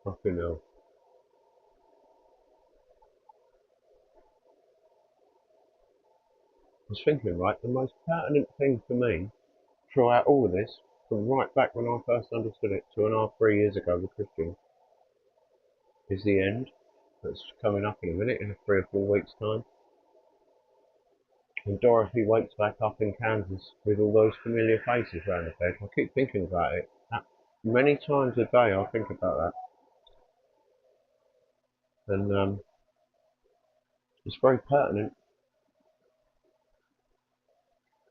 Fucking hell. I was thinking, right, the most pertinent thing for me throughout all of this, from right back when I first understood it 2.5, 3 years ago with Christian, is the end. That's coming up in a minute, in 3 or 4 weeks' time. And Dorothy wakes back up in Kansas with all those familiar faces around the bed. I keep thinking about it. Many times a day I think about that. And it's very pertinent.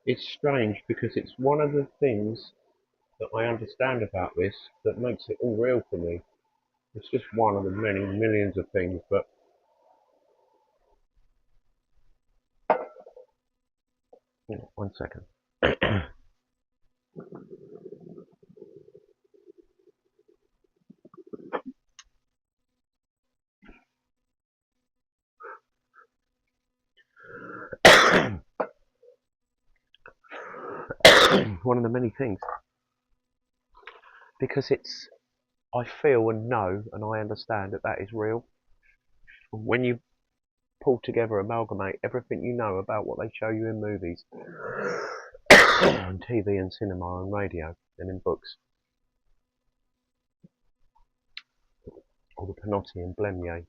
It's strange because it's one of the things that I understand about this that makes it all real for me. It's just one of the many millions of things, but one second. One of the many things. Because it's, I feel and know and I understand that that is real. When you pull together, amalgamate everything you know about what they show you in movies, on TV and cinema and radio and in books, all the Penotti and Blemmier,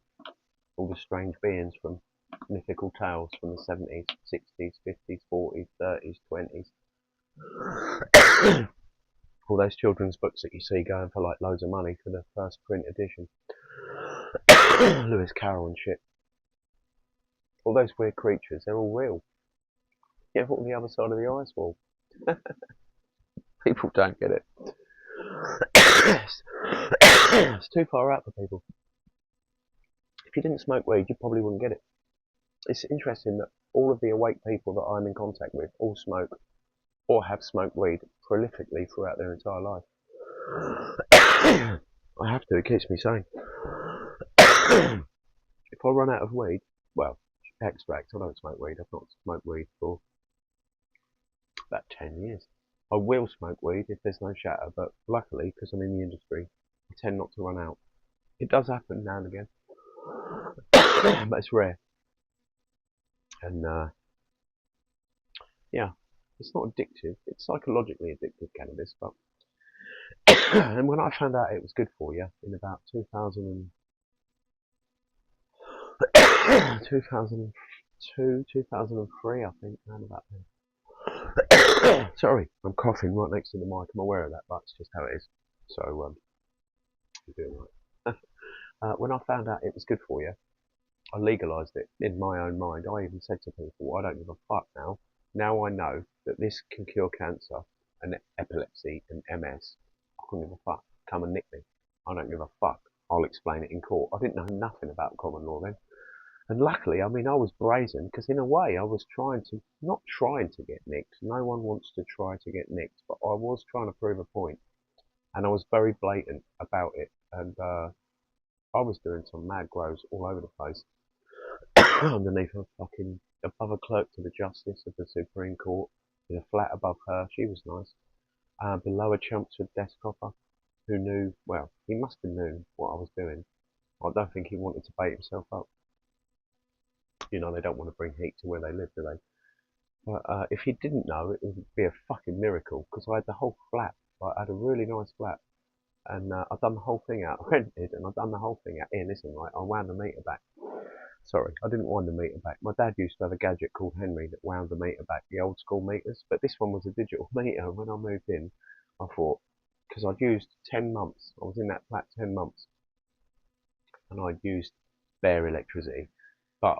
all the strange beings from mythical tales from the 70s, 60s, 50s, 40s, 30s, 20s, all those children's books that you see going for like loads of money for the first print edition, Lewis Carroll and shit, all those weird creatures, they're all real. Get on the other side of the ice wall. People don't get it. It's too far out for people. If you didn't smoke weed, you probably wouldn't get it. It's interesting that all of the awake people that I'm in contact with all smoke or have smoked weed prolifically throughout their entire life. I have to, it keeps me sane. If I run out of weed, well, extract, I don't smoke weed. I've not smoked weed for about 10 years. I will smoke weed if there's no shatter, but luckily, because I'm in the industry, I tend not to run out. It does happen now and again, but it's rare. And yeah, it's not addictive. It's psychologically addictive, cannabis, but and when I found out it was good for you in about 2002, 2003, I think, around about then. Sorry, I'm coughing right next to the mic. I'm aware of that, but it's just how it is. So, you're doing right. When I found out it was good for you, I legalised it in my own mind. I even said to people, I don't give a fuck now. Now I know that this can cure cancer and epilepsy and MS. I couldn't give a fuck. Come and nick me. I don't give a fuck. I'll explain it in court. I didn't know nothing about common law then. And luckily, I mean, I was brazen because in a way I was not trying to get nicked. No one wants to try to get nicked, but I was trying to prove a point. And I was very blatant about it. And I was doing some mad grows all over the place. Underneath a fucking, above a clerk to the Justice of the Supreme Court, in a flat above her, she was nice. Below a Chelmsford desk hopper, who knew, well, he must have known what I was doing. I don't think he wanted to bait himself up. You know, they don't want to bring heat to where they live, do they? But if he didn't know, it would be a fucking miracle, because I had the whole flat. I had a really nice flat. And I'd done the whole thing out. I rented, and I'd done the whole thing out. Ian, listen, right, I wound the meter back. Sorry, I didn't wind the meter back. My dad used to have a gadget called Henry that wound the meter back, the old school meters, but this one was a digital meter. When I moved in, I thought, because I'd used 10 months, I was in that flat 10 months, and I'd used bare electricity, but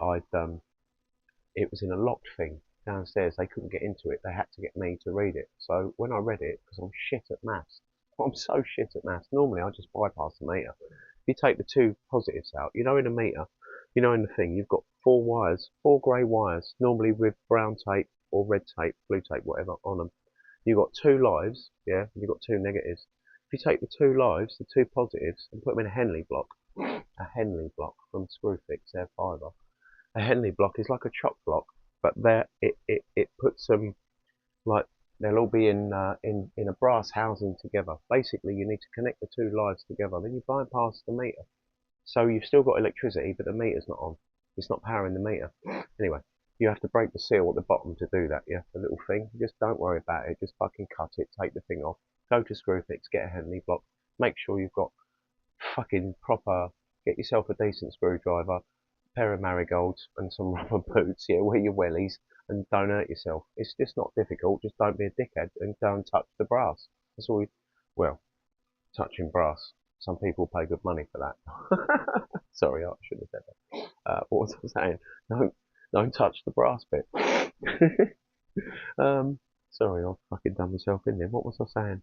it was in a locked thing downstairs. They couldn't get into it. They had to get me to read it. So when I read it, because I'm shit at maths, I'm so shit at maths. Normally I just bypass the meter. If you take the two positives out, you know, in a meter, you know, in the thing, you've got four wires, four grey wires, normally with brown tape or red tape, blue tape, whatever, on them. You've got two lives, yeah, and you've got two negatives. If you take the two lives, the two positives, and put them in a Henley block from Screwfix Air Fibre, a Henley block is like a chock block, but there it puts like They'll all be in a brass housing together. Basically, you need to connect the two lines together. Then you bypass the meter. So you've still got electricity, but the meter's not on. It's not powering the meter. Anyway, you have to break the seal at the bottom to do that, yeah? The little thing. Just don't worry about it. Just fucking cut it, take the thing off, go to Screwfix, get a Henley block, make sure you've got fucking proper, get yourself a decent screwdriver, a pair of marigolds and some rubber boots, yeah, wear your wellies and don't hurt yourself. It's just not difficult. Just don't be a dickhead and go and touch the brass. That's all well, touching brass. Some people pay good money for that. Sorry, I should have said that. What was I saying? Don't touch the brass bit. um, sorry, I've fucking done myself in there. What was I saying?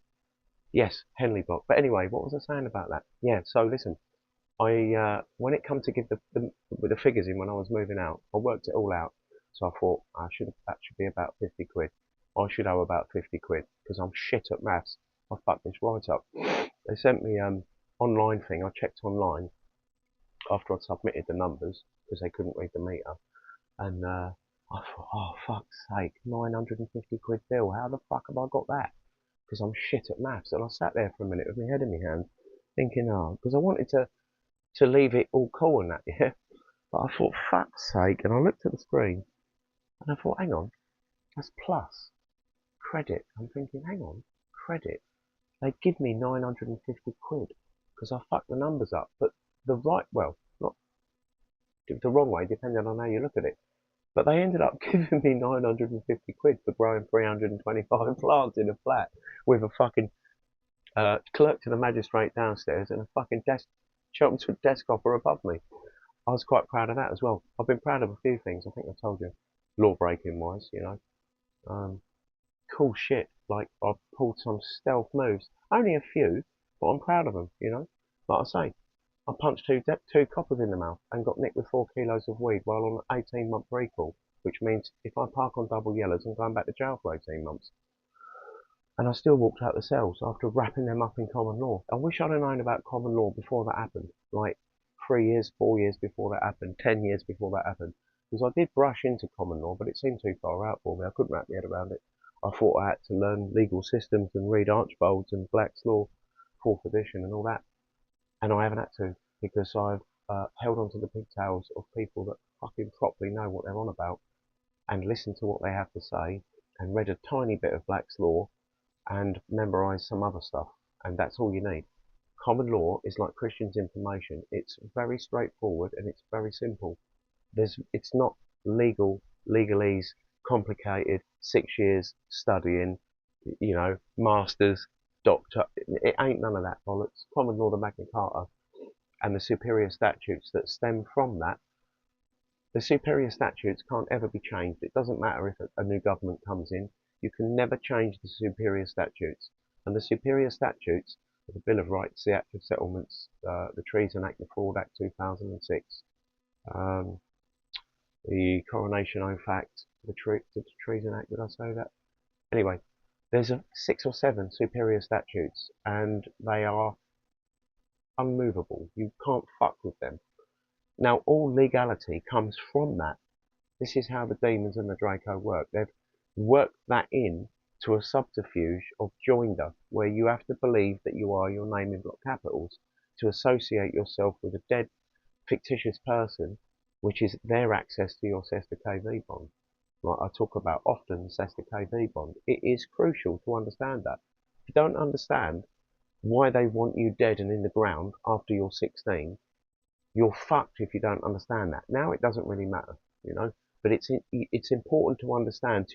Yes, Henley block. But anyway, what was I saying about that? Yeah, so listen, when it come to give the figures in when I was moving out, I worked it all out. So I thought that should be about 50 quid. I should owe about 50 quid because I'm shit at maths. I fucked this right up. They sent me online thing. I checked online after I'd submitted the numbers because they couldn't read the meter, and I thought, oh fuck's sake, 950 quid bill. How the fuck have I got that? Because I'm shit at maths. And I sat there for a minute with my head in my hand, thinking, oh, because I wanted to leave it all cool and that, yeah. But I thought, fuck's sake, and I looked at the screen and I thought, hang on, that's plus credit. I'm thinking, hang on, credit. They give me 950 quid because I fucked the numbers up. But well, not the wrong way, depending on how you look at it. But they ended up giving me 950 quid for growing 325 plants in a flat with a fucking clerk to the magistrate downstairs and a fucking desk hopper above me. I was quite proud of that as well. I've been proud of a few things. I think I told you, law breaking wise, you know. Cool shit. Like I've pulled some stealth moves. Only a few, but I'm proud of them, you know. Like I say, I punched two coppers in the mouth and got nicked with 4 kilos of weed while on an 18-month recall, which means if I park on double yellows, I'm going back to jail for 18 months. And I still walked out the cells after wrapping them up in common law. I wish I'd have known about common law before that happened. Like 3 years, 4 years before that happened, 10 years before that happened. Because I did brush into common law, but it seemed too far out for me. I couldn't wrap my head around it. I thought I had to learn legal systems and read Archbold's and Black's Law, 4th edition and all that. And I haven't had to because I've held on to the pigtails of people that fucking properly know what they're on about and listened to what they have to say and read a tiny bit of Black's Law and memorise some other stuff. And that's all you need. Common law is like Christian's information. It's very straightforward and it's very simple. It's not legalese, complicated, 6 years studying, you know, masters, doctor. It ain't none of that bollocks. Common law, the Magna Carta, and the superior statutes that stem from that. The superior statutes can't ever be changed. It doesn't matter if a new government comes in. You can never change the superior statutes. And the superior statutes are the Bill of Rights, the Act of Settlements, the Treason Act, the Fraud Act 2006, the Coronation Oath Act, the Treason Act, did I say that? Anyway, there's 6 or 7 superior statutes, and they are unmovable. You can't fuck with them. Now, all legality comes from that. This is how the demons and the Draco work. They've worked that in to a subterfuge of joinder, where you have to believe that you are your name in block capitals to associate yourself with a dead, fictitious person, which is their access to your Sesta KV bond. Like I talk about often, the Sesta KV bond. It is crucial to understand that. If you don't understand why they want you dead and in the ground after you're 16, you're fucked if you don't understand that. Now it doesn't really matter, you know, but it's important to understand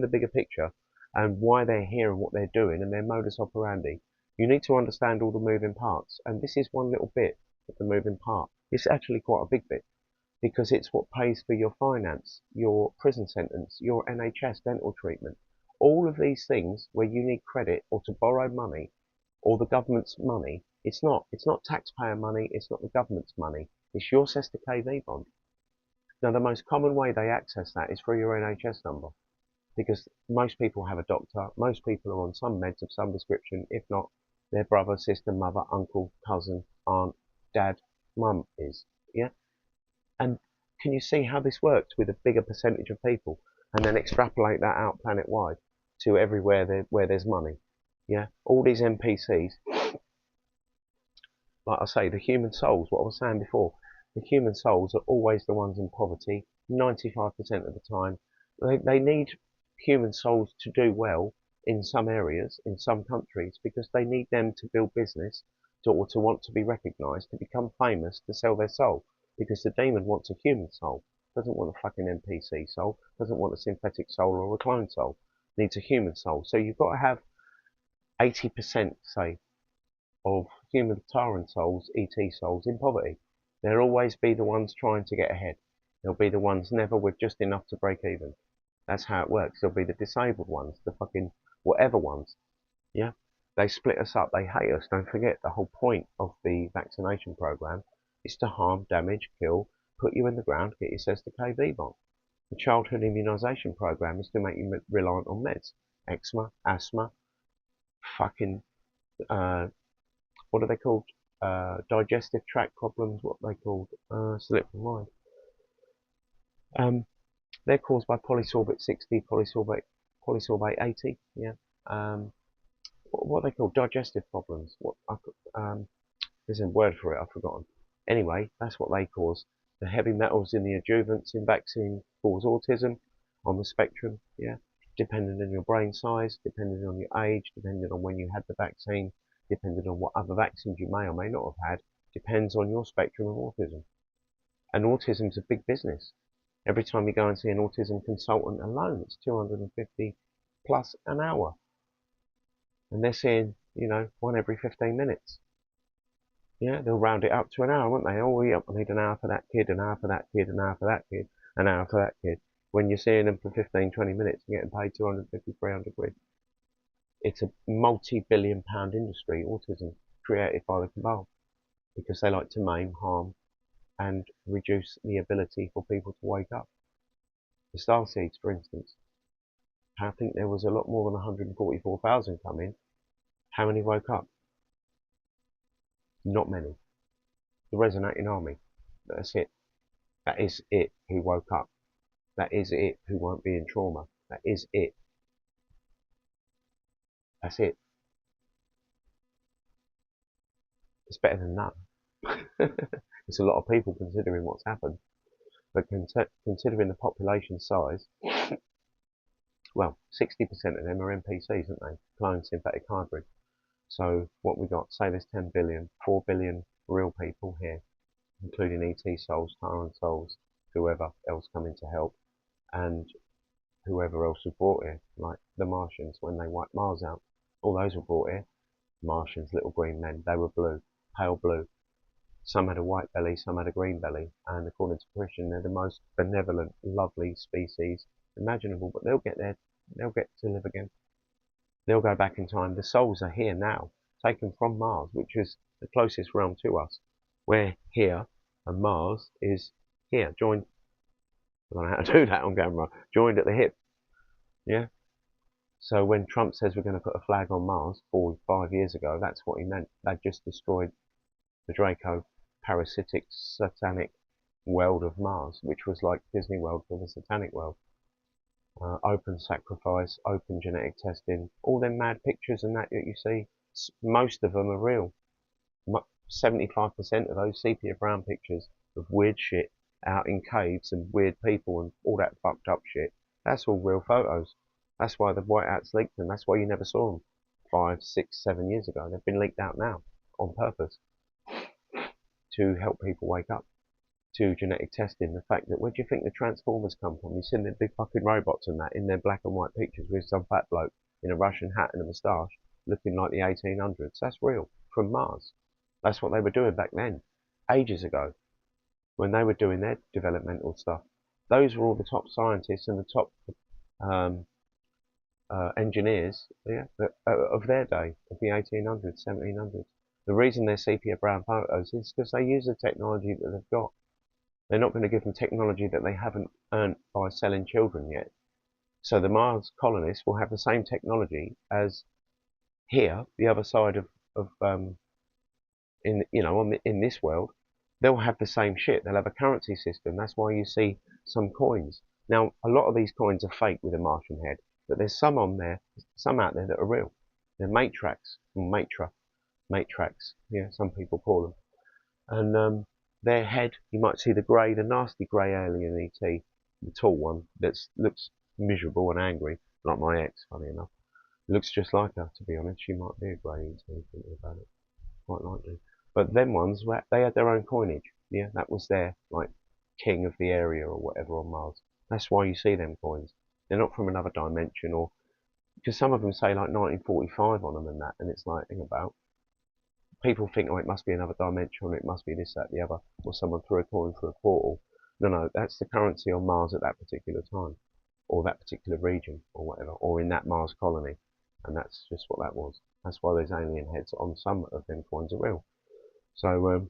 the bigger picture and why they're here and what they're doing and their modus operandi. You need to understand all the moving parts, and this is one little bit of the moving part. It's actually quite a big bit because it's what pays for your finance, your prison sentence, your NHS dental treatment. All of these things where you need credit or to borrow money or the government's money. It's not taxpayer money, it's not the government's money. It's your Sesta KV bond. Now the most common way they access that is through your NHS number. Because most people have a doctor, most people are on some meds of some description, if not their brother, sister, mother, uncle, cousin, aunt, dad, mum is. Yeah? And can you see how this works with a bigger percentage of people and then extrapolate that out planet wide? to everywhere where there's money. Yeah, all these NPCs, like I say, the human souls, what I was saying before, the human souls are always the ones in poverty, 95% of the time. They need human souls to do well in some areas, in some countries, because they need them to build business, or to want to be recognised, to become famous, to sell their soul. Because the demon wants a human soul, doesn't want a fucking NPC soul, doesn't want a synthetic soul or a clone soul, needs a human soul. So you've got to have 80%, say, of human Taran souls, ET souls, in poverty. They'll always be the ones trying to get ahead. They'll be the ones never with just enough to break even. That's how it works. They'll be the disabled ones, the fucking whatever ones. Yeah? They split us up. They hate us. Don't forget, the whole point of the vaccination program is to harm, damage, kill, put you in the ground, get your cystic KB bomb. The childhood immunisation program is to make you reliant on meds. Eczema, asthma, fucking what are they called? Digestive tract problems. What are they called? Slipped my mind. They're caused by polysorbate 60, polysorbate 80. Yeah. What are they called? Digestive problems. There's a word for it. I've forgotten. Anyway, that's what they cause. The heavy metals in the adjuvants in vaccine cause autism on the spectrum. Yeah. Depending on your brain size, depending on your age, depending on when you had the vaccine, depending on what other vaccines you may or may not have had, depends on your spectrum of autism. And autism's a big business. Every time you go and see an autism consultant alone, it's 250 plus an hour. And they're seeing, one every 15 minutes. Yeah, they'll round it up to an hour, won't they? Oh, yeah, I need an hour for that kid, an hour for that kid, an hour for that kid, an hour for that kid. When you're seeing them for 15, 20 minutes and getting paid 250, 300 quid. It's a multi-billion pound industry, autism, created by the cabal, because they like to maim, harm, and reduce the ability for people to wake up. The star seeds, for instance, I think there was a lot more than 144,000 come in. How many woke up? Not many. The resonating army. That's it. That is it who woke up. That is it who won't be in trauma. That is it. That's it. It's better than none. It's a lot of people considering what's happened. But considering the population size, well, 60% of them are NPCs, aren't they? Clone synthetic hybrid. So what we got, say there's 10 billion, 4 billion real people here, including ET souls, Tyrant souls, whoever else coming to help, and whoever else was brought here, like the Martians when they wiped Mars out. All those were brought here. Martians, little green men, they were blue, pale blue. Some had a white belly, some had a green belly, and according to Christian, they're the most benevolent, lovely species imaginable, but they'll get there, they'll get to live again. They'll go back in time. The souls are here now, taken from Mars, which is the closest realm to us. We're here, and Mars is here, joined. I don't know how to do that on camera. Joined at the hip. Yeah. So when Trump says we're going to put a flag on Mars 4 or 5 years ago, that's what he meant. They just destroyed the Draco parasitic satanic world of Mars, which was like Disney World for the satanic world. Open sacrifice, open genetic testing, all them mad pictures and that you see, most of them are real. 75% of those sepia brown pictures of weird shit out in caves and weird people and all that fucked up shit, that's all real photos. That's why the White Hats leaked them. That's why you never saw them 5, 6, 7 years ago. They've been leaked out now on purpose to help people wake up to genetic testing. The fact that, where do you think the Transformers come from? You've seen the big fucking robots and that in their black and white pictures with some fat bloke in a Russian hat and a moustache looking like the 1800s. That's real, from Mars. That's what they were doing back then, ages ago, when they were doing their developmental stuff. Those were all the top scientists and the top engineers, yeah, of their day, of the 1800s, 1700s. The reason they're sepia brown photos is because they use the technology that they've got. They're not going to give them technology that they haven't earned by selling children yet. So the Mars colonists will have the same technology as here, the other side of in this world. They'll have the same shit. They'll have a currency system. That's why you see some coins. Now, a lot of these coins are fake with a Martian head. But there's some on there, some out there that are real. They're matrax, matrax. Yeah, some people call them. And their head, you might see the nasty grey alien ET, the tall one that looks miserable and angry, like my ex, funny enough. Looks just like her, to be honest. She might be a grey ET, thinking about it, quite likely. But them ones, they had their own coinage. Yeah, that was their like king of the area or whatever on Mars. That's why you see them coins. They're not from another dimension, or because some of them say like 1945 on them and that, and it's like, think about. People think, oh, it must be another dimension, or it must be this, that, the other, or someone threw a coin through a portal. No, no, that's the currency on Mars at that particular time, or that particular region, or whatever, or in that Mars colony. And that's just what that was. That's why there's alien heads on some of them coins are real. So, I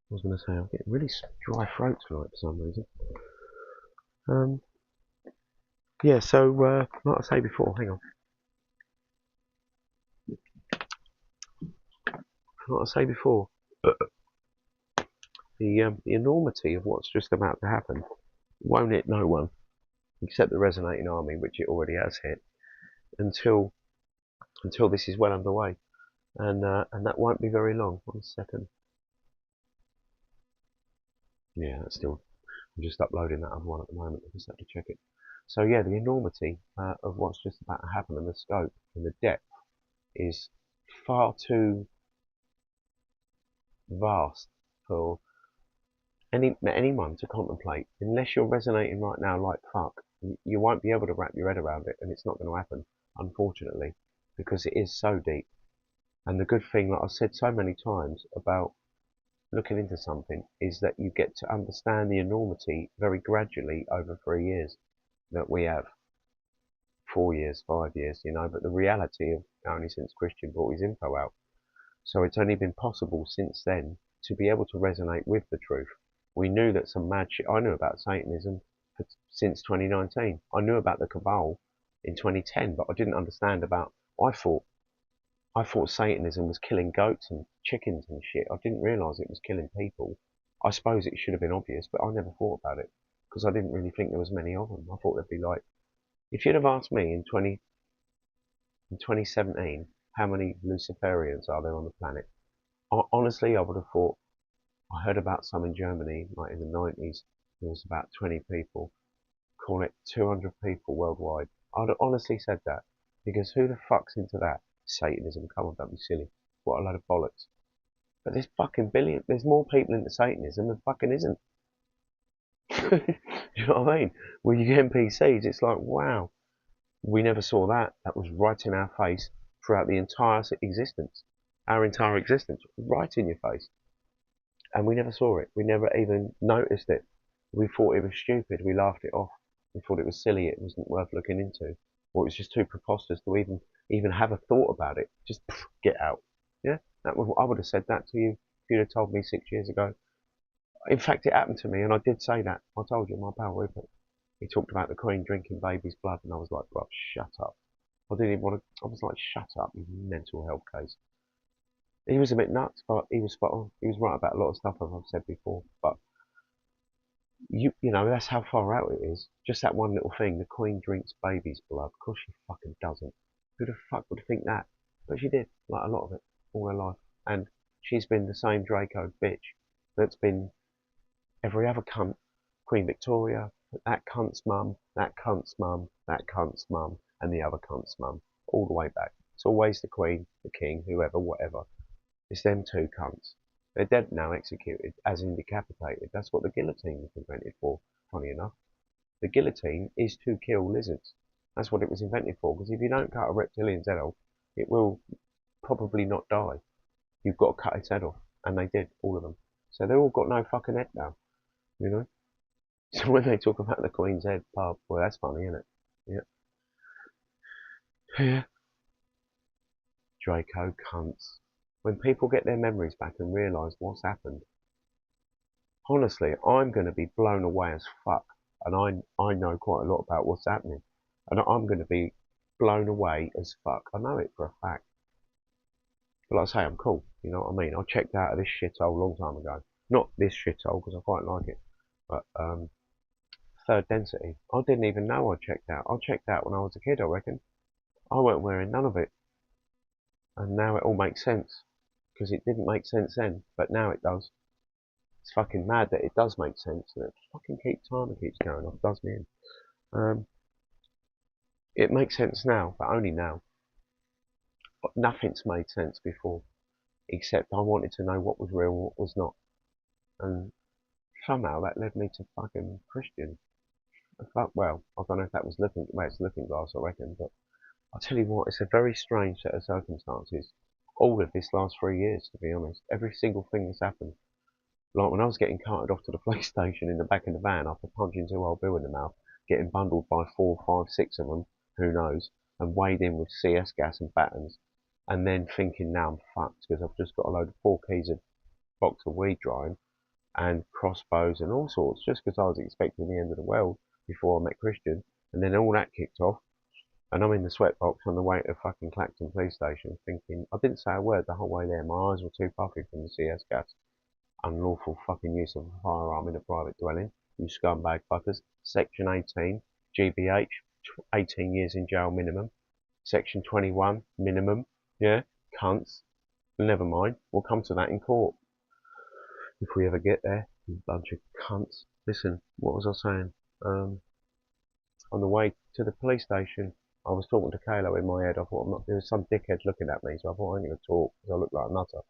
was going to say, I'm getting really dry throat tonight for some reason. Yeah, so, like I say before, hang on. Like I say before, the enormity of what's just about to happen won't hit no one, except the resonating army, which it already has hit, until this is well underway. And that won't be very long. 1 second. Yeah, that's still, I'm just uploading that other one at the moment. I just have to check it. So yeah, the enormity of what's just about to happen, and the scope and the depth is far too vast for anyone to contemplate. Unless you're resonating right now like fuck, you won't be able to wrap your head around it, and it's not going to happen, unfortunately, because it is so deep. And the good thing, like I've said so many times about looking into something, is that you get to understand the enormity very gradually over 3 years that we have. 4 years, 5 years, you know, but the reality of only since Christian brought his info out. So it's only been possible since then to be able to resonate with the truth. We knew that some mad shit, I knew about Satanism since 2019. I knew about the Cabal in 2010, but I didn't understand about, I thought Satanism was killing goats and chickens and shit. I didn't realise it was killing people. I suppose it should have been obvious, but I never thought about it because I didn't really think there was many of them. I thought there'd be like, if you'd have asked me in 2017 how many Luciferians are there on the planet, honestly, I would have thought, I heard about some in Germany, like in the 90s, there was about 20 people. Call it 200 people worldwide. I'd have honestly said that, because who the fuck's into that? Satanism, come on, don't be silly. What a load of bollocks. But there's fucking there's more people into Satanism than fucking isn't. You know what I mean? When you get NPCs, it's like, wow, we never saw that. That was right in our face throughout the entire existence. Our entire existence, right in your face. And we never saw it. We never even noticed it. We thought it was stupid. We laughed it off. We thought it was silly. It wasn't worth looking into. Or it was just too preposterous to even have a thought about it. Just get out. Yeah, that was. I would have said that to you if you'd have told me 6 years ago. In fact, it happened to me, and I did say that. I told you, my pal Rupert. He talked about the Queen drinking baby's blood, and I was like, "Bro, shut up." I didn't even want to. I was like, "Shut up, you mental health case." He was a bit nuts, but he was spot on. He was right about a lot of stuff, as I've said before. But you know, that's how far out it is. Just that one little thing. The Queen drinks baby's blood. Of course she fucking doesn't. Who the fuck would think that? But she did, like a lot of it, all her life. And she's been the same Draco bitch that's been every other cunt. Queen Victoria, that cunt's mum, that cunt's mum, that cunt's mum, and the other cunt's mum. All the way back. It's always the Queen, the King, whoever, whatever. It's them two cunts. They're dead now, executed, as in decapitated. That's what the guillotine was invented for, funny enough. The guillotine is to kill lizards. That's what it was invented for, because if you don't cut a reptilian's head off, it will probably not die. You've got to cut its head off. And they did, all of them. So they've all got no fucking head now, you know? So when they talk about the Queen's head pub, well, that's funny, isn't it? Yeah. Yeah. Draco cunts. When people get their memories back and realise what's happened, honestly, I'm going to be blown away as fuck. And I know quite a lot about what's happening. And I'm going to be blown away as fuck. I know it for a fact. But like I say, I'm cool. You know what I mean? I checked out of this shithole a long time ago. Not this shithole, because I quite like it. But third density. I didn't even know I checked out. I checked out when I was a kid, I reckon. I weren't wearing none of it. And now it all makes sense. Because it didn't make sense then, but now it does. It's fucking mad that it does make sense. And it fucking keeps going off, does me in. It makes sense now, but only now. But nothing's made sense before. Except I wanted to know what was real and what was not. And somehow that led me to fucking Christian. Well, I don't know if that was it's looking glass, I reckon, but I'll tell you what, it's a very strange set of circumstances. All of this last 3 years, to be honest. Every single thing that's happened. Like when I was getting carted off to the police station in the back of the van after punching two old Bill in the mouth, getting bundled by 4, 5, 6 of them, who knows, and weighed in with CS gas and batons, and then thinking now I'm fucked because I've just got a load of 4 keys of box of weed drying and crossbows and all sorts, just because I was expecting the end of the world before I met Christian, and then all that kicked off, and I'm in the sweatbox on the way to fucking Clacton police station thinking, I didn't say a word the whole way there, my eyes were too puffy from the CS gas. Unlawful fucking use of a firearm in a private dwelling, you scumbag fuckers. Section 18, GBH, 18 years in jail minimum. Section 21, minimum. Yeah, cunts. Never mind, we'll come to that in court. If we ever get there, you bunch of cunts. Listen, what was I saying? On the way to the police station, I was talking to Kayla in my head. I thought, there was some dickhead looking at me, so I thought I ain't gonna talk because I look like a nutter.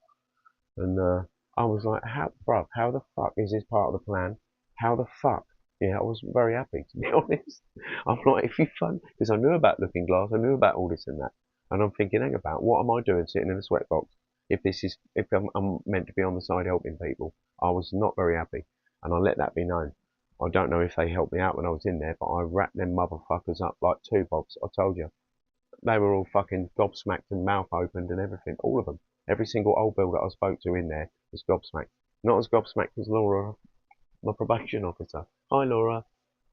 And I was like, bruv, how the fuck is this part of the plan? How the fuck? Yeah, I was very happy, to be honest. I'm like, if you fun, because I knew about Looking Glass, I knew about all this and that. And I'm thinking, hang about, what am I doing sitting in a sweatbox? If I'm meant to be on the side helping people. I was not very happy. And I let that be known. I don't know if they helped me out when I was in there, but I wrapped them motherfuckers up like 2 bobs, I told you. They were all fucking gobsmacked and mouth opened and everything, all of them. Every single old bill that I spoke to in there was gobsmacked. Not as gobsmacked as Laura, my probation officer. Hi Laura.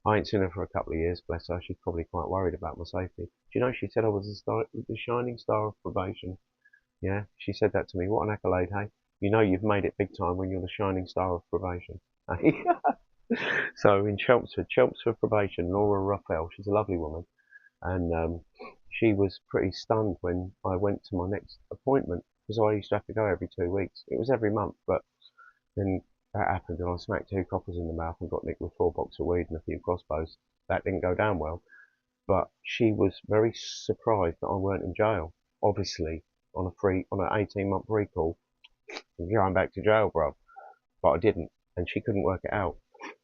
I ain't seen her for a couple of years, bless her. She's probably quite worried about my safety. Do you know she said I was the shining star of probation? Yeah, she said that to me. What an accolade, hey? You know you've made it big time when you're the shining star of probation. So in Chelmsford probation, Laura Ruffell, she's a lovely woman. And she was pretty stunned when I went to my next appointment because I used to have to go every 2 weeks. It was every month, but then that happened and I smacked 2 coppers in the mouth and got nicked with 4 boxes of weed and a few crossbows. That didn't go down well, but she was very surprised that I weren't in jail. Obviously, on an 18-month recall, going back to jail, bro. But I didn't, and she couldn't work it out.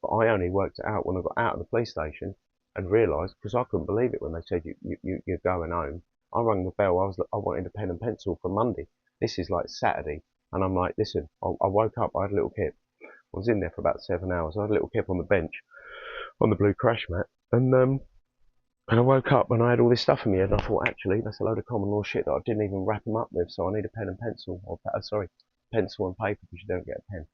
But I only worked it out when I got out of the police station and realised, because I couldn't believe it when they said you're going home. I rang the bell. I wanted a pen and pencil for Monday. This is like Saturday, and I'm like, listen. I woke up. I had a little kip. I was in there for about 7 hours. I had a little kip on the bench, on the blue crash mat, and I woke up and I had all this stuff in my head. And I thought, actually, that's a load of common law shit that I didn't even wrap them up with. So I need a pen and pencil, pencil and paper because you don't get a pen.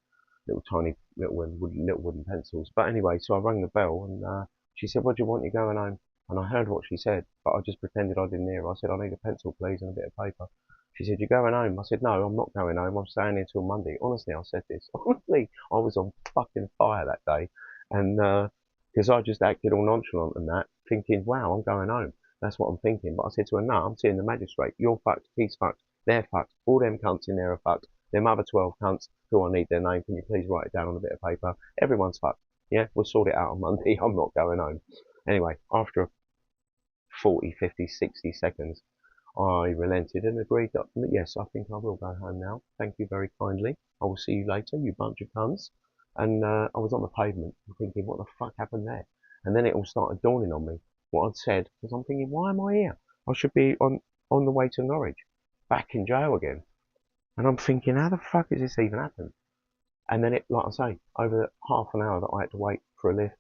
Little tiny little wooden pencils. But anyway, so I rang the bell and she said, "What do you want? You're going home." And I heard what she said, but I just pretended I didn't hear her. I said, "I need a pencil, please, and a bit of paper." She said, "You're going home." I said, "No, I'm not going home. I'm staying here till Monday." Honestly, I said this. Honestly, I was on fucking fire that day, and because I just acted all nonchalant and that, thinking, "Wow, I'm going home." That's what I'm thinking. But I said to her, "No, I'm seeing the magistrate. You're fucked. He's fucked. They're fucked. All them cunts in there are fucked. Them other 12 cunts who I need their name, can you please write it down on a bit of paper? Everyone's fucked. Yeah, we'll sort it out on Monday. I'm not going home." Anyway, after 40, 50, 60 seconds, I relented and agreed that, yes, I think I will go home now. Thank you very kindly. I will see you later, you bunch of cunts. And I was on the pavement thinking, what the fuck happened there? And then it all started dawning on me, what I'd said, because I'm thinking, why am I here? I should be on the way to Norwich, back in jail again. And I'm thinking, how the fuck has this even happened? And then it, like I say, over half an hour that I had to wait for a lift,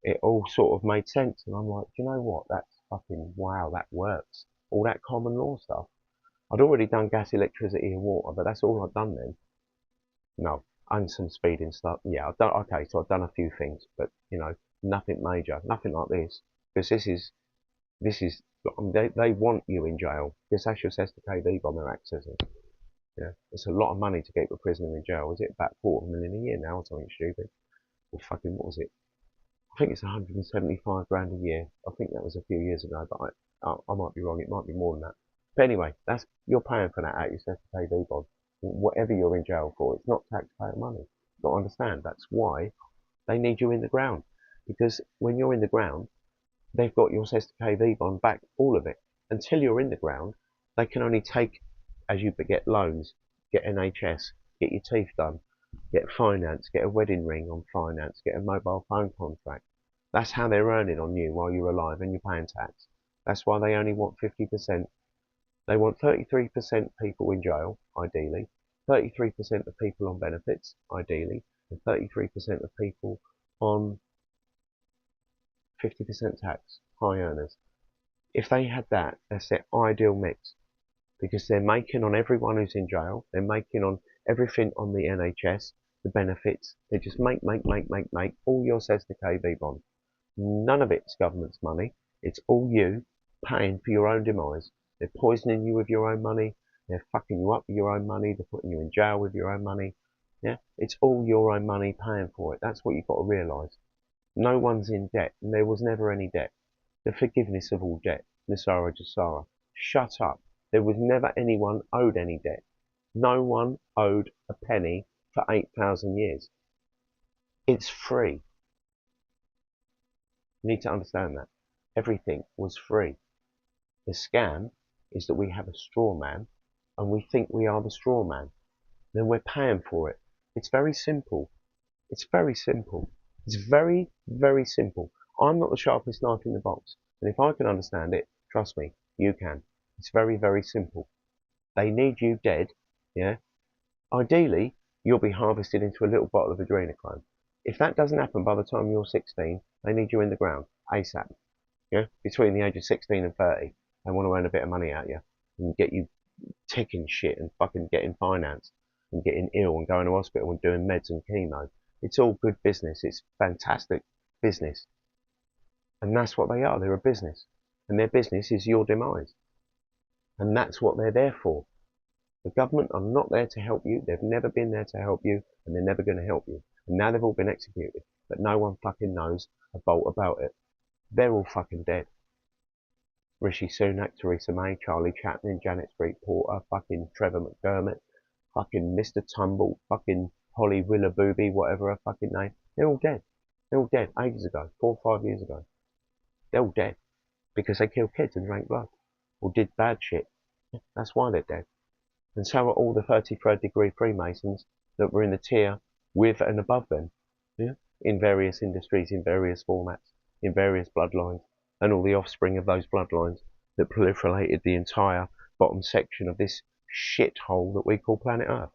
it all sort of made sense. And I'm like, do you know what? That's fucking wow, that works. All that common law stuff. I'd already done gas, electricity, and water, but that's all I'd done then. No, and some speeding stuff. Yeah, I've done, okay, so I've done a few things, but nothing major, nothing like this. Because this is, they want you in jail. Because that's just SDKB by their accessing. Yeah, it's a lot of money to keep a prisoner in jail. Is it about 250,000 a year now or something stupid? Or fucking, what was it? I think it's 175 grand a year. I think that was a few years ago, but I might be wrong. It might be more than that. But anyway, that's you're paying for that out your ZKB bond. Whatever you're in jail for, it's not taxpayer money. You've got to understand. That's why they need you in the ground. Because when you're in the ground, they've got your ZKB bond back, all of it. Until you're in the ground, they can only take, as you get loans, get NHS, get your teeth done, get finance, get a wedding ring on finance, get a mobile phone contract. That's how they're earning on you while you're alive and you're paying tax. That's why they only want 50%. They want 33% people in jail, ideally, 33% of people on benefits, ideally, and 33% of people on 50% tax, high earners. If they had that, that's their ideal mix. Because they're making on everyone who's in jail, they're making on everything on the NHS, the benefits. They just make all your says the KB bond. None of it's government's money. It's all you paying for your own demise. They're poisoning you with your own money. They're fucking you up with your own money. They're putting you in jail with your own money. Yeah, it's all your own money paying for it. That's what you've got to realise. No one's in debt, and there was never any debt. The forgiveness of all debt, Nasara Jasara. Shut up. There was never anyone owed any debt. No one owed a penny for 8,000 years. It's free. You need to understand that. Everything was free. The scam is that we have a straw man and we think we are the straw man. Then we're paying for it. It's very simple. It's very simple. It's very, very simple. I'm not the sharpest knife in the box. And if I can understand it, trust me, you can. It's very, very simple. They need you dead, yeah? Ideally, you'll be harvested into a little bottle of adrenochrome. If that doesn't happen by the time you're 16, they need you in the ground, ASAP. Yeah? Between the age of 16 and 30, they want to earn a bit of money out of you and get you ticking shit and fucking getting finance and getting ill and going to hospital and doing meds and chemo. It's all good business. It's fantastic business. And that's what they are. They're a business. And their business is your demise. And that's what they're there for. The government are not there to help you. They've never been there to help you. And they're never going to help you. And now they've all been executed. But no one fucking knows a bolt about it. They're all fucking dead. Rishi Sunak, Theresa May, Charlie Chaplin, Janet Street Porter, fucking Trevor McDermott, fucking Mr. Tumble, fucking Holly Willoughby, whatever her fucking name. They're all dead. They're all dead ages ago, 4 or 5 years ago. They're all dead because they killed kids and drank blood or did bad shit. That's why they're dead. And so are all the 33rd degree Freemasons that were in the tier with and above them, yeah? In various industries, in various formats, in various bloodlines, and all the offspring of those bloodlines that proliferated the entire bottom section of this shithole that we call planet Earth.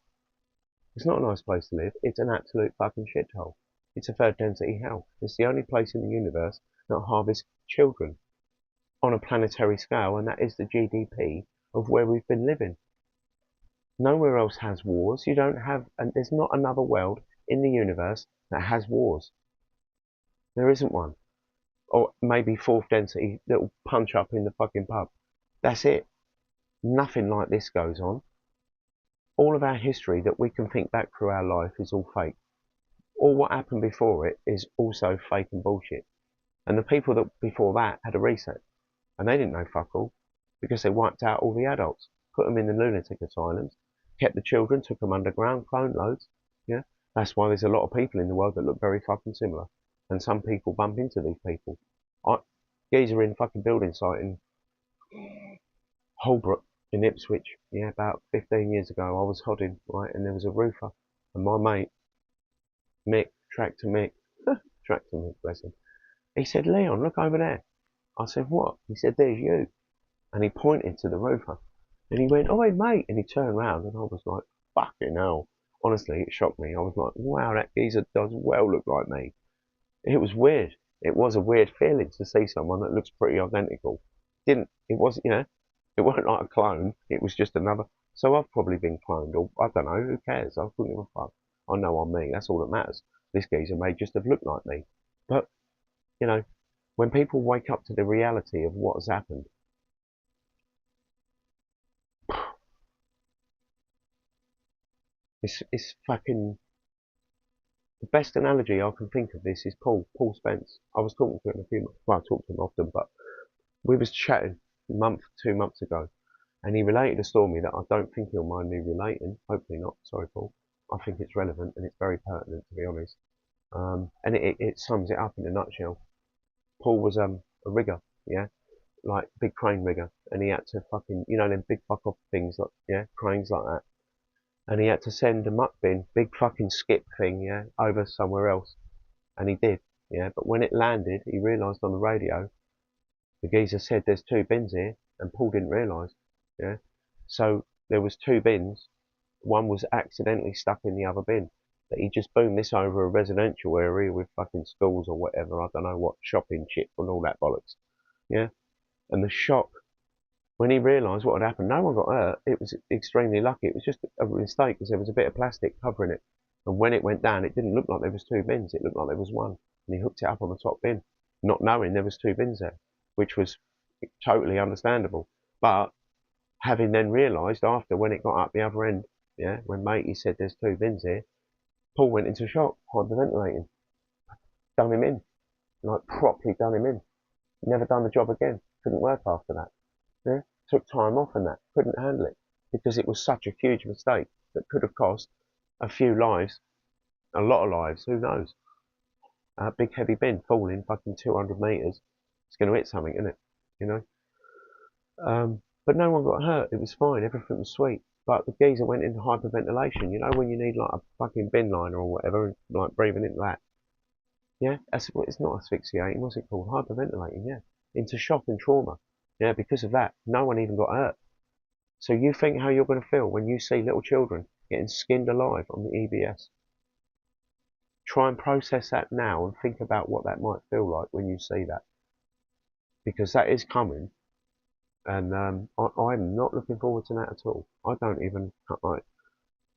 It's not a nice place to live. It's an absolute fucking shithole. It's a third density hell. It's the only place in the universe that harvests children on a planetary scale, and that is the GDP of where we've been living. Nowhere else has wars. You don't have, and there's not another world in the universe that has wars. There isn't one. Or maybe fourth density that'll punch up in the fucking pub. That's it. Nothing like this goes on. All of our history that we can think back through our life is all fake. All what happened before it is also fake and bullshit. And the people that before that had a reset. And they didn't know fuck all. Because they wiped out all the adults. Put them in the lunatic asylums. Kept the children, took them underground, cloned loads. Yeah, that's why there's a lot of people in the world that look very fucking similar, and some people bump into these people. Geezer in fucking building site in Holbrook in Ipswich. Yeah, about 15 years ago, I was hodding right, and there was a roofer, and my mate Tractor Mick, bless him. He said, "Leon, look over there." I said, "What?" He said, "There's you," and he pointed to the roofer. And he went, "Oh, hey, mate." And he turned around and I was like, fucking hell. Honestly, it shocked me. I was like, wow, that geezer does well look like me. It was weird. It was a weird feeling to see someone that looks pretty identical. It wasn't, it wasn't like a clone. It was just another. So I've probably been cloned, or I don't know, who cares? I couldn't give a fuck. I know I'm me. That's all that matters. This geezer may just have looked like me. But, when people wake up to the reality of what has happened, it's fucking, The best analogy I can think of this is Paul Spence. I was talking to him I talk to him often, but we was chatting 2 months ago, and he related a story that I don't think he'll mind me relating. Hopefully not. Sorry, Paul. I think it's relevant and it's very pertinent, to be honest. And it sums it up in a nutshell. Paul was a rigger, yeah, like big crane rigger, and he had to fucking, them big fuck off things like, yeah, cranes like that. And he had to send a muck bin, big fucking skip thing, yeah, over somewhere else. And he did, yeah. But when it landed, he realised on the radio, the geezer said there's 2 bins here, and Paul didn't realise, yeah. So there was 2 bins. One was accidentally stuck in the other bin. But he just boomed this over a residential area with fucking schools or whatever, I don't know what, shopping shit and all that bollocks, yeah. And the shock when he realised what had happened, no one got hurt. It was extremely lucky. It was just a mistake because there was a bit of plastic covering it. And when it went down, it didn't look like there was 2 bins. It looked like there was one. And he hooked it up on the top bin, not knowing there was 2 bins there, which was totally understandable. But having then realised after when it got up the other end, yeah, when matey said there's 2 bins here, Paul went into shock, hyperventilating, done him in, like properly done him in. Never done the job again. Couldn't work after that. Yeah? Took time off and that. Couldn't handle it because it was such a huge mistake that could have cost a few lives, a lot of lives. Who knows? A big heavy bin falling fucking 200 meters. It's going to hit something, isn't it? You know. But no one got hurt. It was fine. Everything was sweet. But the geezer went into hyperventilation. You know when you need like a fucking bin liner or whatever, like breathing into that. Yeah, it's not asphyxiating. What's it called? Hyperventilating. Yeah, into shock and trauma. Yeah, because of that, no one even got hurt. So you think how you're going to feel when you see little children getting skinned alive on the EBS. Try and process that now and think about what that might feel like when you see that. Because that is coming. And I'm not looking forward to that at all. I don't even, like,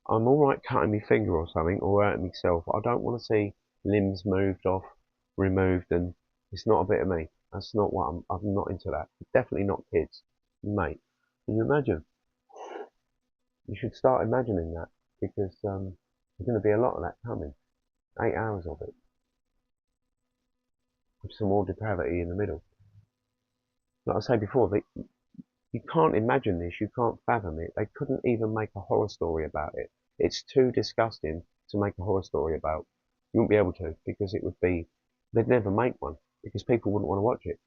I'm alright cutting my finger or something or hurting myself. I don't want to see limbs moved off, removed, and it's not a bit of me. That's not what I'm not into that. Definitely not kids. Mate, can you imagine? You should start imagining that because there's going to be a lot of that coming. 8 hours of it. With some more depravity in the middle. Like I said before, you can't imagine this, you can't fathom it. They couldn't even make a horror story about it. It's too disgusting to make a horror story about. You wouldn't be able to because it would be, they'd never make one because people wouldn't want to watch it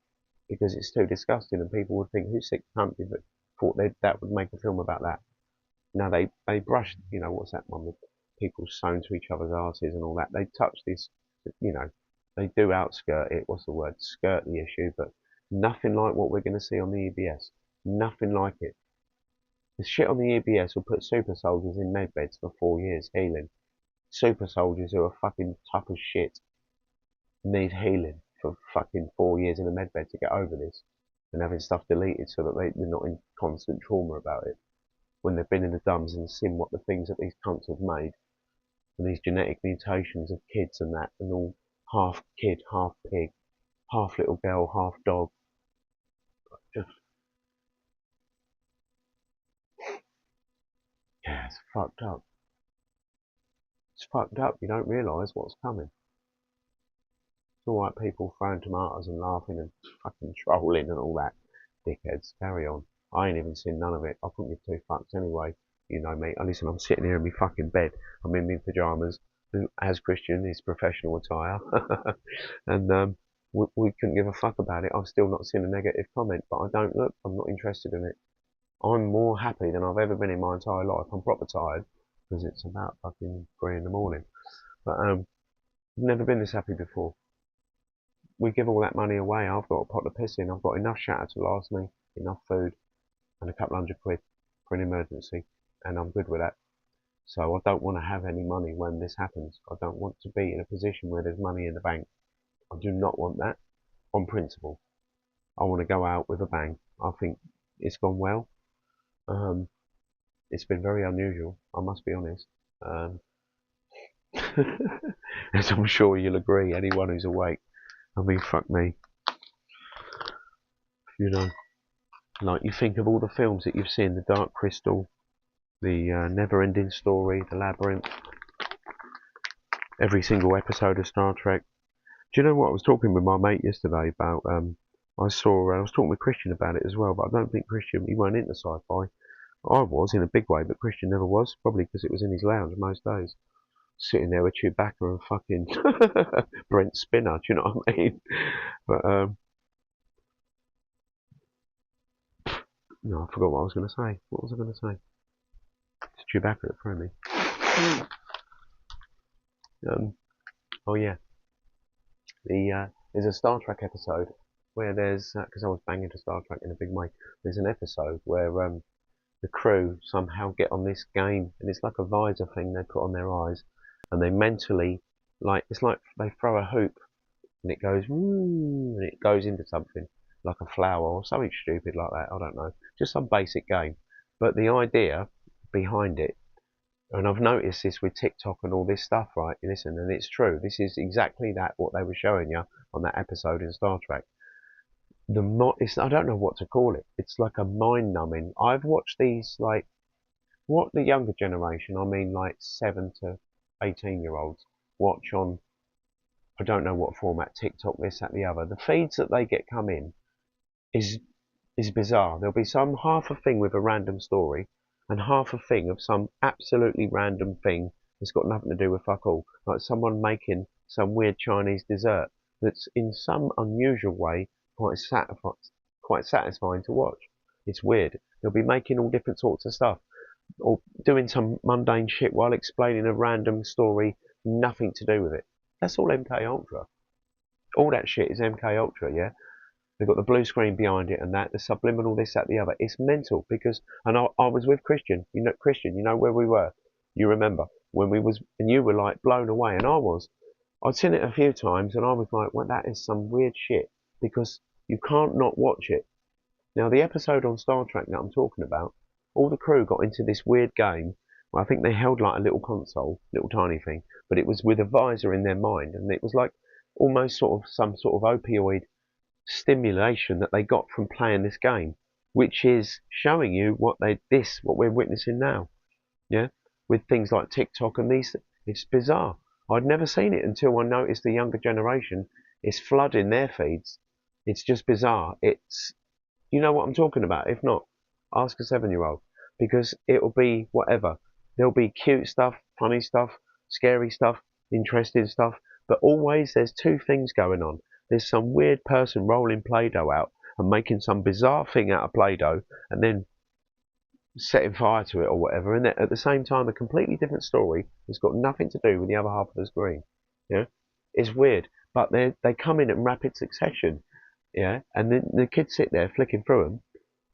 because it's too disgusting and people would think, who's sick country that thought that would make a film about that. Now they brushed, what's that one with people sewn to each other's asses and all that. They touch this, they do outskirt it, what's the word, skirt the issue, but nothing like what we're going to see on the EBS. Nothing like it. The shit on the EBS will put super soldiers in med beds for 4 years healing. Super soldiers who are fucking tough as shit need healing for fucking 4 years in a med bed to get over this and having stuff deleted so that they're not in constant trauma about it when they've been in the dumbs and seen what the things that these cunts have made and these genetic mutations of kids and that and all half kid, half pig, half little girl, half dog. Just, yeah, it's fucked up. It's fucked up. You don't realise what's coming. It's alright people throwing tomatoes and laughing and fucking trolling and all that. Dickheads, carry on. I ain't even seen none of it. I couldn't give 2 fucks anyway. You know me. Listen, I'm sitting here in my fucking bed. I'm in my pyjamas, as Christian is professional attire. And we couldn't give a fuck about it. I've still not seen a negative comment, but I don't look. I'm not interested in it. I'm more happy than I've ever been in my entire life. I'm proper tired because it's about fucking 3 in the morning. But I've never been this happy before. We give all that money away. I've got a pot of piss in. I've got enough shatter to last me, enough food, and a couple £100 for an emergency, and I'm good with that. So I don't want to have any money when this happens. I don't want to be in a position where there's money in the bank. I do not want that on principle. I want to go out with a bang. I think it's gone well. It's been very unusual, I must be honest. As I'm sure you'll agree, anyone who's awake. I mean, fuck me. Like you think of all the films that you've seen, The Dark Crystal, the Never Ending Story, The Labyrinth, every single episode of Star Trek. Do you know what? I was talking with my mate yesterday about. I was talking with Christian about it as well, but I don't think Christian, he weren't into sci-fi. I was in a big way, but Christian never was, probably because it was in his lounge most days. Sitting there with Chewbacca and fucking Brent Spinner, do you know what I mean? But, no, I forgot what I was going to say. What was I going to say? It's Chewbacca that threw me. Oh yeah, there's a Star Trek episode where there's, because I was banging to Star Trek in a big way, there's an episode where the crew somehow get on this game, and it's like a visor thing they put on their eyes, and they mentally, like, it's like they throw a hoop, and it goes, woo, and it goes into something, like a flower, or something stupid like that, I don't know, just some basic game. But the idea behind it, and I've noticed this with TikTok and all this stuff, right, listen, and it's true, this is exactly that, what they were showing you on that episode in Star Trek. I don't know what to call it. It's like a mind numbing. I've watched these, like, what the younger generation, I mean like 7 to 18-year-olds, watch on, I don't know what format, TikTok, this, that, the other. The feeds that they get come in is is bizarre. There'll be some half a thing with a random story, and half a thing of some absolutely random thing that's got nothing to do with fuck all. Like someone making some weird Chinese dessert that's in some unusual way quite satisfying to watch. It's weird. They'll be making all different sorts of stuff, or doing some mundane shit while explaining a random story, nothing to do with it. That's all MK Ultra. All that shit is MK Ultra, yeah. They've got the blue screen behind it and that, the subliminal, this, that, the other. It's mental because, and I was with Christian, you know where we were. You remember when we was, and you were like blown away, and I was. I'd seen it a few times, and I was like, well, that is some weird shit because you can't not watch it. Now, the episode on Star Trek that I'm talking about, all the crew got into this weird game. Well, I think they held like a little console, little tiny thing, but it was with a visor in their mind, and it was like almost sort of some sort of opioid stimulation that they got from playing this game, which is showing you what we're witnessing now. Yeah, with things like TikTok and these, it's bizarre. I'd never seen it until I noticed the younger generation is flooding their feeds. It's just bizarre. It's, you know what I'm talking about. If not, ask a 7-year-old, because it'll be whatever. There'll be cute stuff, funny stuff, scary stuff, interesting stuff, but always there's two things going on. There's some weird person rolling Play-Doh out and making some bizarre thing out of Play-Doh and then setting fire to it or whatever, and at the same time a completely different story that's got nothing to do with the other half of the screen. Yeah, it's weird, but they come in rapid succession. Yeah, and then the kids sit there flicking through them,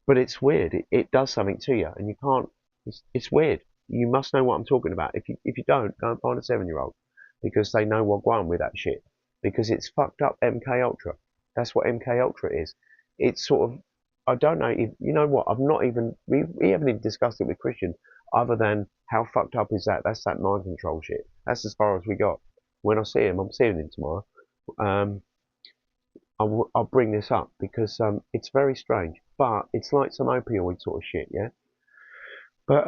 but it's weird. It does something to you, and you can't. It's weird. You must know what I'm talking about. If you don't, go and find a 7-year-old, because they know what going with that shit. Because it's fucked up MK Ultra. That's what MK Ultra is. It's sort of, I don't know. You know what? I've not even we haven't even discussed it with Christian, other than how fucked up is that? That's that mind control shit. That's as far as we got. When I see him, I'm seeing him tomorrow. Um, I'll bring this up because it's very strange, but it's like some opioid sort of shit, yeah. But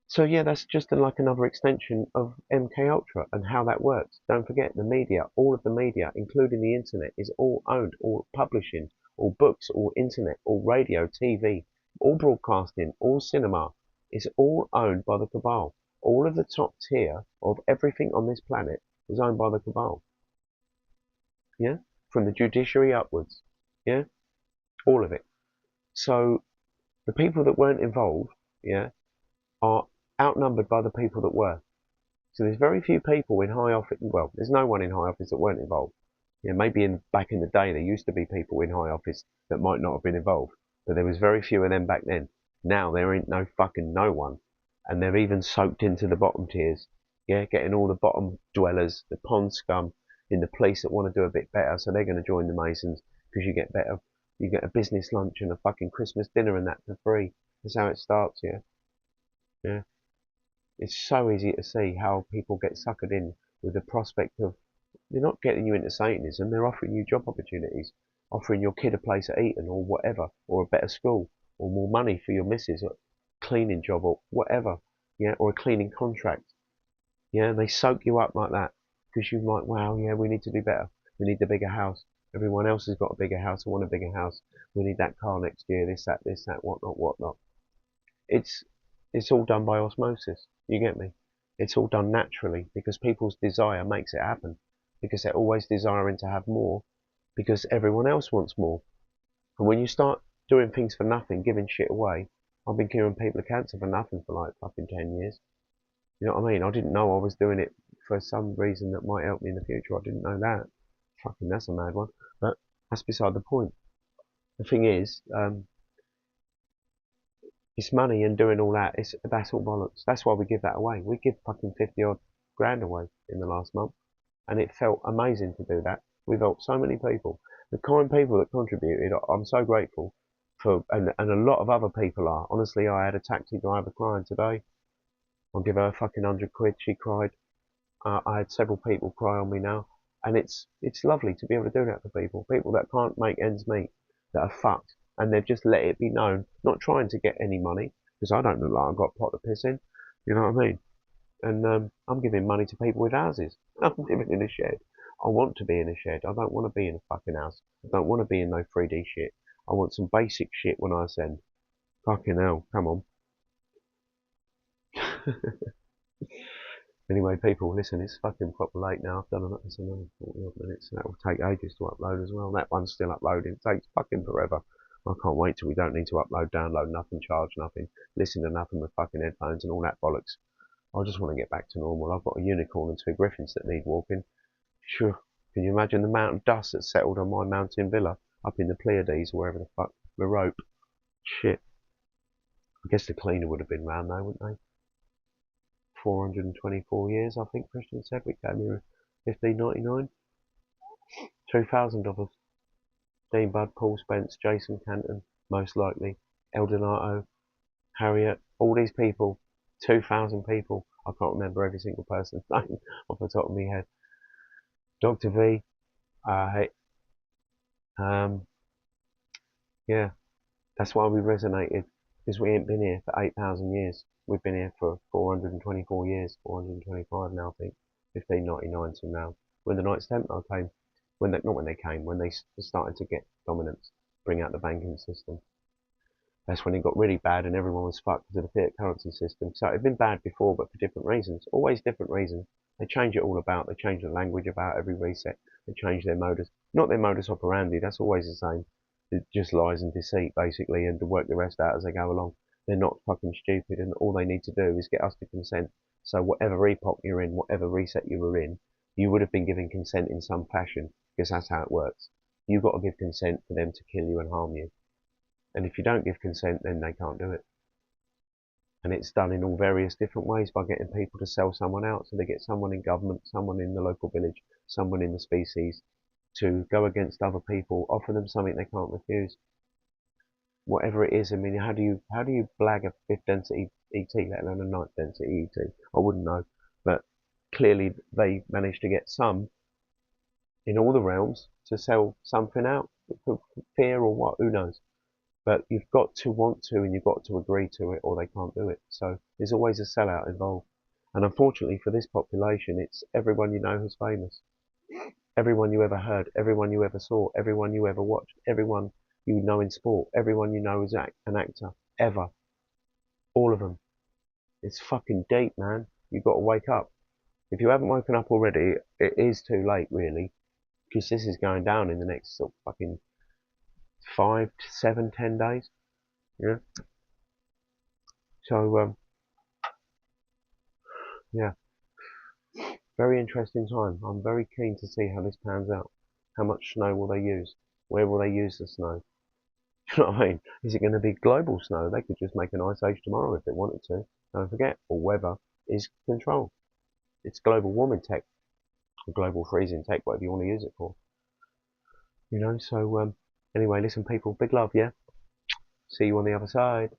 so yeah, that's just like another extension of MK Ultra and how that works. Don't forget the media, all of the media, including the internet, is all owned, all publishing, all books, all internet, all radio, TV, all broadcasting, all cinema, is all owned by the cabal. All of the top tier of everything on this planet is owned by the cabal. Yeah, from the judiciary upwards. Yeah, all of it. So the people that weren't involved, yeah, are outnumbered by the people that were. So there's very few people in high office. Well, there's no one in high office that weren't involved. Yeah, maybe back in the day there used to be people in high office that might not have been involved, but there was very few of them back then. Now there ain't no fucking no one, and they're even soaked into the bottom tiers. Yeah, getting all the bottom dwellers, the pond scum in the police that want to do a bit better, so they're going to join the Masons because you get better. You get a business lunch and a fucking Christmas dinner and that for free. That's how it starts. Yeah, yeah. It's so easy to see how people get suckered in with the prospect of, they're not getting you into Satanism, they're offering you job opportunities, offering your kid a place at Eton or whatever, or a better school, or more money for your missus, or a cleaning job or whatever, yeah, or a cleaning contract. Yeah, they soak you up like that because you're like, wow, yeah, we need to do better. We need the bigger house. Everyone else has got a bigger house. I want a bigger house. We need that car next year. This, that, whatnot, whatnot. It's it's all done by osmosis. You get me? It's all done naturally because people's desire makes it happen. Because they're always desiring to have more because everyone else wants more. And when you start doing things for nothing, giving shit away, I've been curing people of cancer for nothing for like fucking 10 years. You know what I mean? I didn't know I was doing it for some reason that might help me in the future. I didn't know that. Fucking, that's a mad one. But that's beside the point. The thing is, it's money and doing all that. That's all bollocks. That's why we give that away. We give fucking 50 odd grand away in the last month, and it felt amazing to do that. We've helped so many people. The kind people that contributed, I'm so grateful for, and a lot of other people are. Honestly, I had a taxi driver crying today. I'll give her a fucking £100. She cried. I had several people cry on me now, and it's lovely to be able to do that for people that can't make ends meet, that are fucked, and they've just let it be known, not trying to get any money, because I don't look like I've got a pot to piss in, you know what I mean? And I'm giving money to people with houses. I'm living in a shed. I want to be in a shed. I don't want to be in a fucking house. I don't want to be in no 3D shit. I want some basic shit when I ascend. Fucking hell, come on. Anyway, people, listen, it's fucking proper late now. I've done another 40 odd minutes, and that will take ages to upload as well. That one's still uploading. It takes fucking forever. I can't wait till we don't need to upload, download nothing, charge nothing, listen to nothing with fucking headphones and all that bollocks. I just want to get back to normal. I've got a unicorn and two griffins that need walking. Sure. Can you imagine the amount of dust that's settled on my mountain villa up in the Pleiades or wherever the fuck, the rope? Shit. I guess the cleaner would have been round though, wouldn't they? 424 years, I think Christian said. We came here in 1599. 2,000 of us. Dean Budd, Paul Spence, Jason Canton, most likely. El Donato, Harriet, all these people. 2,000 people. I can't remember every single person's name off the top of my head. Dr. V, hey, yeah, that's why we resonated. Because we ain't been here for 8,000 years. We've been here for 424 years, 425 now, I think. 1599 to now. When the Knights Templar came, not when they came, when they started to get dominance, bring out the banking system. That's when it got really bad and everyone was fucked because of the fiat currency system. So it had been bad before, but for different reasons. Always different reasons. They change it all about. They change the language about every reset. They change their modus. Not their modus operandi. That's always the same. It just lies and deceit, basically, and to work the rest out as they go along. They're not fucking stupid, and all they need to do is get us to consent. So whatever epoch you're in, whatever reset you were in, you would have been given consent in some fashion, because that's how it works. You've got to give consent for them to kill you and harm you. And if you don't give consent, then they can't do it. And it's done in all various different ways by getting people to sell someone out. So they get someone in government, someone in the local village, someone in the species to go against other people, offer them something they can't refuse. Whatever it is, I mean, how do you blag a fifth density ET, let alone a ninth density ET? I wouldn't know. But clearly they managed to get some in all the realms to sell something out for fear or what, who knows. But you've got to want to and you've got to agree to it or they can't do it. So there's always a sellout involved. And unfortunately for this population, it's everyone you know who's famous. Everyone you ever heard, everyone you ever saw, everyone you ever watched, everyone you know in sport, everyone you know is an actor, ever. All of them. It's fucking deep, man. You've got to wake up. If you haven't woken up already, it is too late, really. Because this is going down in the next sort of fucking 5, 7, 10 days. Yeah. So, yeah. Very interesting time. I'm very keen to see how this pans out. How much snow will they use? Where will they use the snow? You know what I mean? Is it going to be global snow? They could just make an ice age tomorrow if they wanted to. Don't forget, all weather is controlled. It's global warming tech, or global freezing tech, whatever you want to use it for. You know, so anyway, listen people, big love, yeah? See you on the other side.